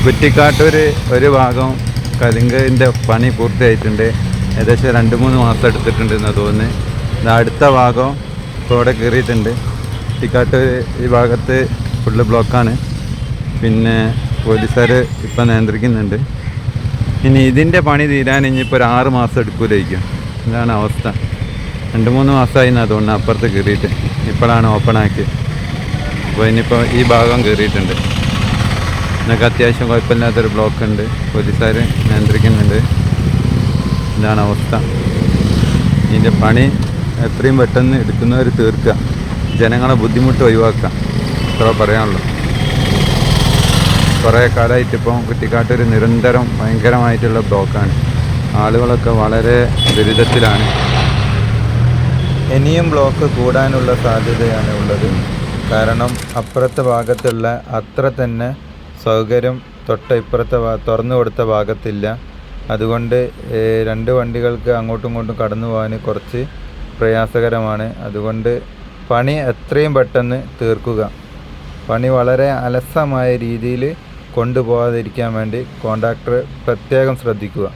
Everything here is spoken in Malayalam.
കുറ്റിക്കാട്ടൂർ ഒരു ഭാഗം കലിങ്കിൻ്റെ പണി പൂർത്തിയായിട്ടുണ്ട്. ഏകദേശം 2-3 മാസം എടുത്തിട്ടുണ്ടെന്ന് തോന്നുന്നു. അടുത്ത ഭാഗം ഇപ്പോൾ ഇവിടെ കയറിയിട്ടുണ്ട്. കുറ്റിക്കാട്ടൂർ ഈ ഭാഗത്ത് ഫുള്ള് ബ്ലോക്കാണ്. പിന്നെ പോലീസുകാർ ഇപ്പം നിയന്ത്രിക്കുന്നുണ്ട്. ഇനി ഇതിൻ്റെ പണി തീരാൻ ഇനിയിപ്പോൾ ഒരു 6 മാസം എടുക്കൂലായിരിക്കും. ഇതാണ് അവസ്ഥ. 2-3 മാസമായി എന്നാണ് തോന്നുന്നത് അപ്പുറത്ത് കയറിയിട്ട്. ഇപ്പോഴാണ് ഓപ്പൺ ആക്കിയത്. അപ്പോൾ ഇനിയിപ്പോൾ ഈ ഭാഗം കയറിയിട്ടുണ്ട്. എന്നൊക്കെ അത്യാവശ്യം കുഴപ്പമില്ലാത്തൊരു ബ്ലോക്ക് ഉണ്ട്. പോലീസുകാർ നിയന്ത്രിക്കുന്നുണ്ട്. ഇതാണ് അവസ്ഥ. ഇതിൻ്റെ പണി എത്രയും പെട്ടെന്ന് എടുക്കുന്നവർ തീർക്കുക, ജനങ്ങളെ ബുദ്ധിമുട്ട് ഒഴിവാക്കുക, ഇത്ര പറയാനുള്ളൂ. കുറേ കാലമായിട്ടിപ്പം കുറ്റിക്കാട്ടൂർ നിരന്തരം ഭയങ്കരമായിട്ടുള്ള ബ്ലോക്കാണ്. ആളുകളൊക്കെ വളരെ ദുരിതത്തിലാണ്. ഇനിയും ബ്ലോക്ക് കൂടാനുള്ള സാധ്യതയാണ് ഉള്ളത്. കാരണം അപ്പുറത്തെ ഭാഗത്തുള്ള അത്ര തന്നെ സൗകര്യം ഇപ്പുറത്തെ തുറന്നു കൊടുത്ത ഭാഗത്തില്ല. അതുകൊണ്ട് 2 വണ്ടികൾക്ക് അങ്ങോട്ടും ഇങ്ങോട്ടും കടന്നു പോകാൻ കുറച്ച് പ്രയാസകരമാണ്. അതുകൊണ്ട് പണി എത്രയും പെട്ടെന്ന് തീർക്കുക. പണി വളരെ അലസമായ രീതിയിൽ കൊണ്ടുപോകാതിരിക്കാൻ വേണ്ടി കോൺട്രാക്ടർ പ്രത്യേകം ശ്രദ്ധിക്കുക.